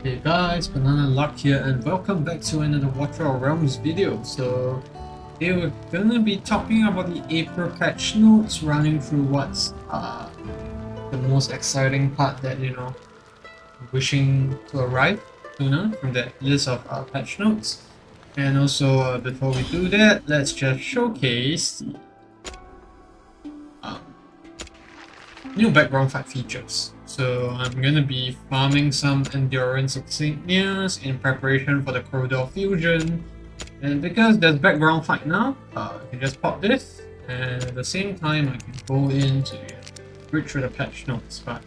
Hey guys, Banana Luck here and welcome back to another Watcher of Realms video. So today we're gonna be talking about the April patch notes, running through what's the most exciting part that wishing to arrive sooner from that list of patch notes. And also before we do that, let's just showcase the new background fight features. So I'm gonna be farming some endurance insignias in preparation for the corridor fusion, and because there's background fight now, I can just pop this, and at the same time I can go in to read through the patch notes. But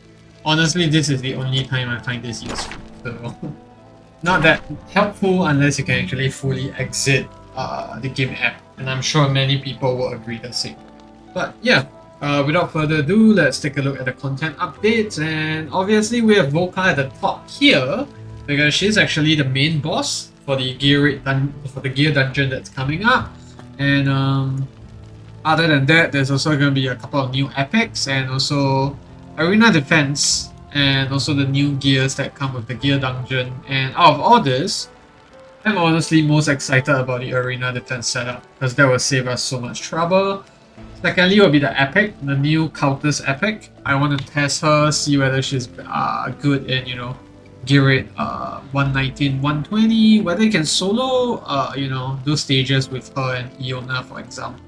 honestly, this is the only time I find this useful, so not that helpful unless you can actually fully exit the game app, and I'm sure many people will agree the same. But yeah, without further ado, let's take a look at the content updates. And obviously we have Volca at the top here because she's actually the main boss for the gear dungeon that's coming up. And other than that, there's also going to be a couple of new epics and also arena defense and also the new gears that come with the gear dungeon. And out of all this, I'm honestly most excited about the arena defense setup because that will save us so much trouble. Secondly will be the epic, the new Cultist Epic. I want to test her, see whether she's good in, gear it 119, 120, whether you can solo, those stages with her and Iona, for example.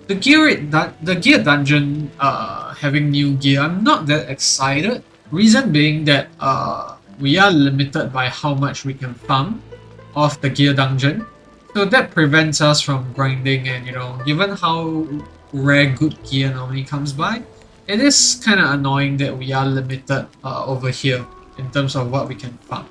The gear dungeon having new gear, I'm not that excited. Reason being that we are limited by how much we can farm off the gear dungeon. So that prevents us from grinding, and given how rare good gear normally comes by, it is kind of annoying that we are limited over here in terms of what we can farm.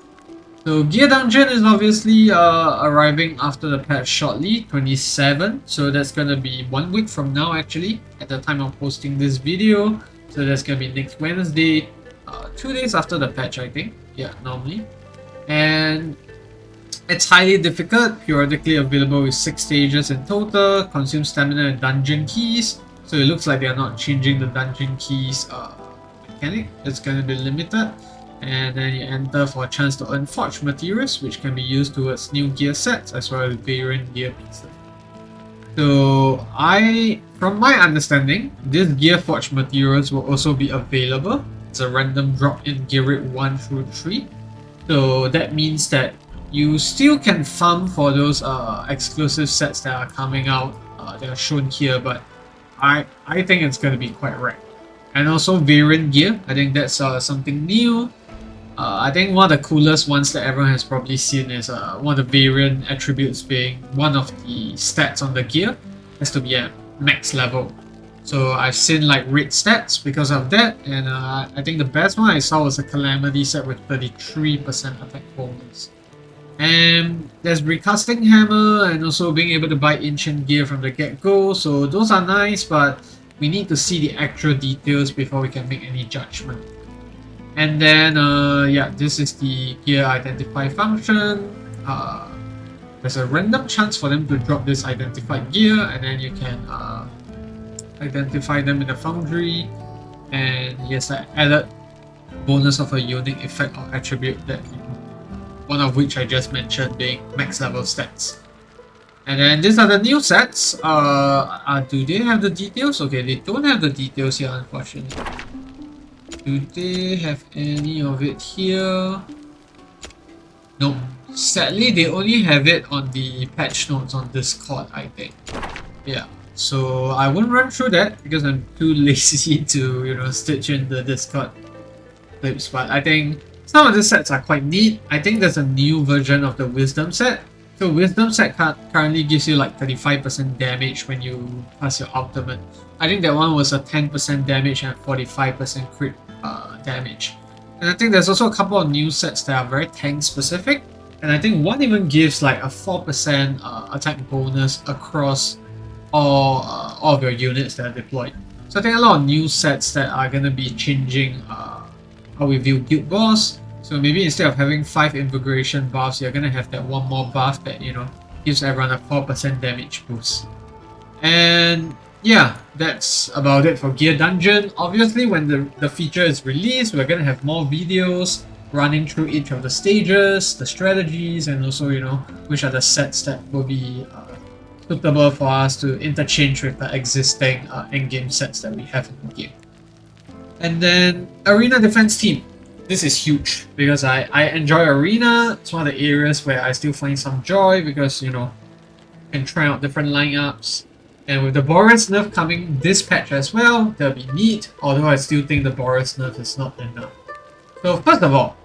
So gear dungeon is obviously arriving after the patch shortly, 27. So that's gonna be 1 week from now actually, at the time of posting this video. So that's gonna be next Wednesday, 2 days after the patch, I think. Yeah, normally. And it's highly difficult, periodically available with 6 stages in total, consumes stamina and dungeon keys. So it looks like they are not changing the dungeon keys mechanic. It's going to be limited. And then you enter for a chance to earn forged materials, which can be used towards new gear sets as well as variant gear pieces. So from my understanding, this gear forged materials will also be available. It's a random drop in gear rate 1 through 3. So that means that you still can farm for those exclusive sets that are coming out that are shown here, but I think it's going to be quite rare. And also variant gear, I think that's something new. I think one of the coolest ones that everyone has probably seen is one of the variant attributes being one of the stats on the gear has to be at max level. So I've seen like raid stats because of that, and I think the best one I saw was a Calamity set with 33% attack bonus. And there's recasting hammer and also being able to buy ancient gear from the get-go, so those are nice, but we need to see the actual details before we can make any judgment. And then yeah, this is the gear identify function. There's a random chance for them to drop this identified gear, and then you can identify them in the foundry. And yes, I added bonus of a unique effect or attribute that one of which I just mentioned being max level stats. And then these are the new sets. Do they have the details? Okay, they don't have the details here, unfortunately. Do they have any of it here? No. Sadly, they only have it on the patch notes on Discord, I think. Yeah. So I won't run through that because I'm too lazy to, stitch in the Discord clips. But I think some of the sets are quite neat. I think there's a new version of the Wisdom set. So Wisdom set currently gives you like 35% damage when you pass your ultimate. I think that one was a 10% damage and 45% crit damage. And I think there's also a couple of new sets that are very tank specific. And I think one even gives like a 4% attack bonus across all of your units that are deployed. So I think a lot of new sets that are going to be changing how we view guild boss. So maybe instead of having 5 invigoration buffs, you're gonna have that one more buff that gives everyone a 4% damage boost. And yeah, that's about it for Gear Dungeon. Obviously, when the feature is released, we're gonna have more videos running through each of the stages, the strategies, and also, you know, which are the sets that will be suitable for us to interchange with the existing endgame sets that we have in the game. And then Arena Defense Team. This is huge because I enjoy Arena. It's one of the areas where I still find some joy because, you know, you can try out different lineups. And with the Boreas nerf coming this patch as well, that'll be neat, although I still think the Boreas nerf is not enough. So first of all,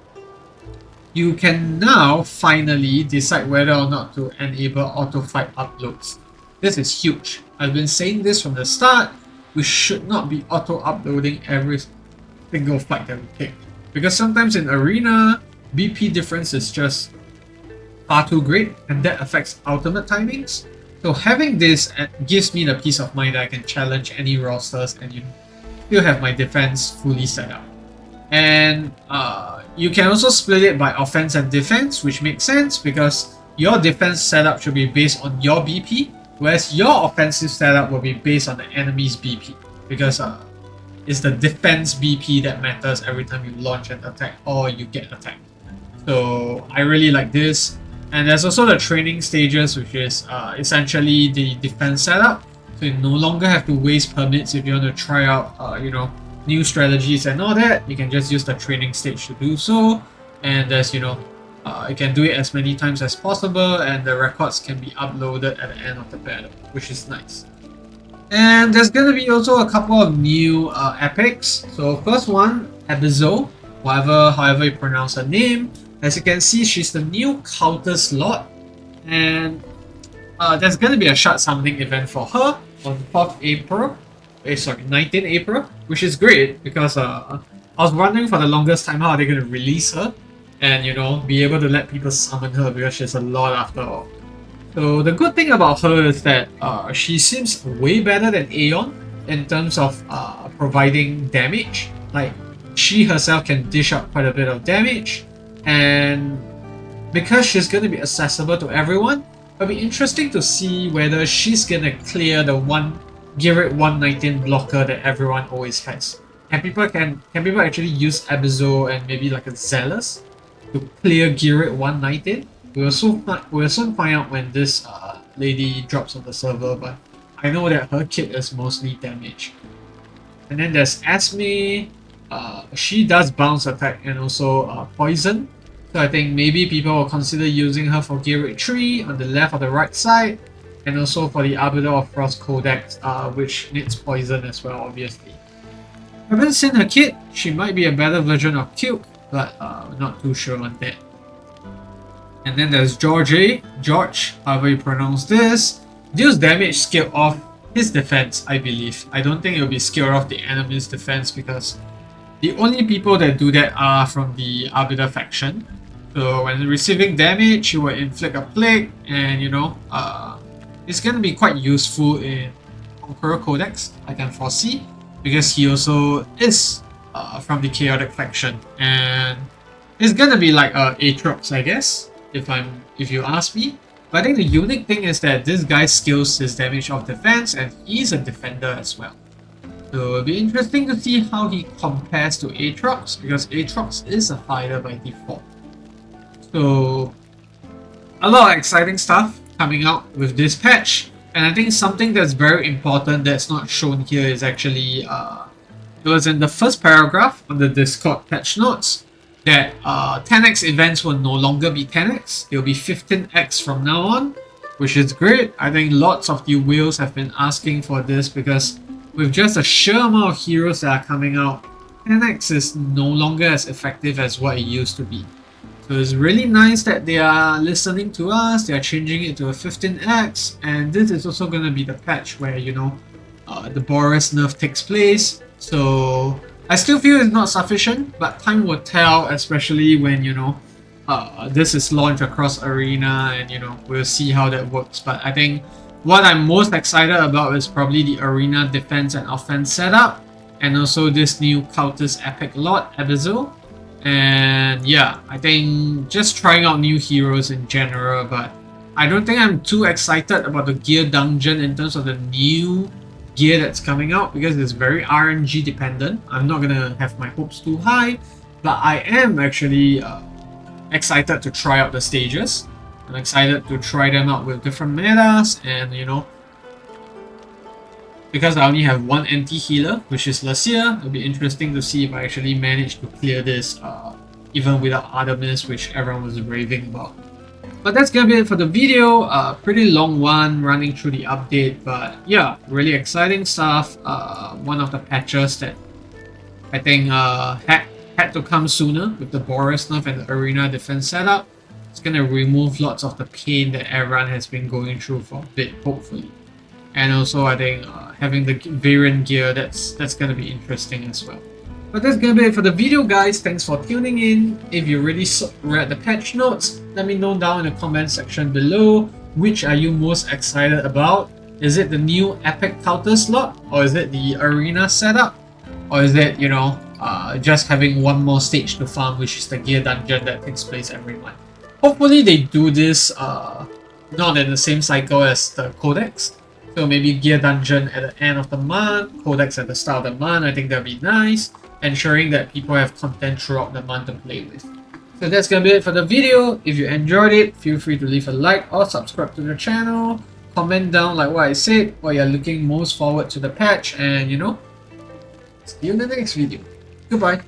you can now finally decide whether or not to enable auto-fight uploads. This is huge. I've been saying this from the start. We should not be auto-uploading every single fight that we pick. Because sometimes in Arena, BP difference is just far too great, and that affects ultimate timings. So having this gives me the peace of mind that I can challenge any rosters and, you know, still have my defense fully set up. And you can also split it by offense and defense, which makes sense because your defense setup should be based on your BP, whereas your offensive setup will be based on the enemy's BP, because it's the defense BP that matters every time you launch an attack or you get attacked. So I really like this. And there's also the training stages, which is essentially the defense setup. So you no longer have to waste permits if you want to try out, you know, new strategies and all that. You can just use the training stage to do so. And there's, you know, you can do it as many times as possible, and the records can be uploaded at the end of the battle, which is nice. And there's gonna be also a couple of new epics. So first one, Abyzou, however you pronounce her name. As you can see, she's the new Cultist Lord, and there's gonna be a shard summoning event for her on 4th April. 19th April, which is great because I was wondering for the longest time how are they gonna release her and, you know, be able to let people summon her because she's a lord after all. So the good thing about her is that she seems way better than Aeon in terms of providing damage. Like, she herself can dish out quite a bit of damage, and because she's going to be accessible to everyone, it'll be interesting to see whether she's going to clear the Gearit 119 blocker that everyone always has. Can people actually use Abyzou and maybe like a Zealous to clear Gearit 119? We'll soon find out when this lady drops on the server, but I know that her kit is mostly damage. And then there's Esme. She does bounce attack and also poison. So I think maybe people will consider using her for Gearit 3 on the left or the right side, and also for the Arbiter of Frost Codex, which needs poison as well, obviously. I haven't seen her kit. She might be a better version of Tuke, but not too sure on that. And then there's George, however you pronounce this. Deals damage scaled off his defense, I believe. I don't think it will be scaled off the enemy's defense because the only people that do that are from the Arbiter faction. So when receiving damage, he will inflict a plague, and, you know, it's going to be quite useful in Conqueror Codex, I can foresee, because he also is from the Chaotic faction, and it's going to be like Aatrox, I guess, if you ask me. But I think the unique thing is that this guy scales his damage off defense, and he's a defender as well. So it'll be interesting to see how he compares to Aatrox, because Aatrox is a fighter by default. So a lot of exciting stuff coming out with this patch, and I think something that's very important that's not shown here is actually it was in the first paragraph on the Discord patch notes that 10x events will no longer be 10x, they'll be 15x from now on, which is great. I think lots of you whales have been asking for this because with just a sheer amount of heroes that are coming out, 10x is no longer as effective as what it used to be. So it's really nice that they are listening to us, they are changing it to a 15x, and this is also going to be the patch where, you know, the Boreas nerf takes place. So I still feel it's not sufficient, but time will tell, especially when, you know, this is launched across Arena, and, you know, we'll see how that works. But I think what I'm most excited about is probably the Arena defense and offense setup, and also this new Cultist Epic Lord, Abyzou. And yeah, I think just trying out new heroes in general, but I don't think I'm too excited about the gear dungeon in terms of the new gear that's coming out because it's very RNG dependent. I'm not gonna have my hopes too high, But I am actually excited to try out the stages. I'm excited to try them out with different metas, and you know, because I only have one anti-healer, which is Lacia, it'll be interesting to see if I actually manage to clear this even without Artemis, which everyone was raving about. But that's gonna be it for the video. Pretty long one running through the update, but yeah, really exciting stuff. One of the patches that I think had to come sooner with the Boreas nerf and the arena defense setup. It's gonna remove lots of the pain that everyone has been going through for a bit, hopefully. And also, I think having the variant gear, that's gonna be interesting as well. But that's gonna be it for the video, guys. Thanks for tuning in. If you really read the patch notes, let me know down in the comment section below. Which are you most excited about? Is it the new Epic Cultist Lord? Or is it the arena setup? Or is it, you know, just having one more stage to farm, which is the gear dungeon that takes place every month? Hopefully they do this not in the same cycle as the Codex. So maybe gear dungeon at the end of the month, Codex at the start of the month. I think that'd be nice, ensuring that people have content throughout the month to play with. So that's gonna be it for the video. If you enjoyed it, feel free to leave a like or subscribe to the channel. Comment down like what I said, what you're looking most forward to the patch, and you know, see you in the next video. Goodbye.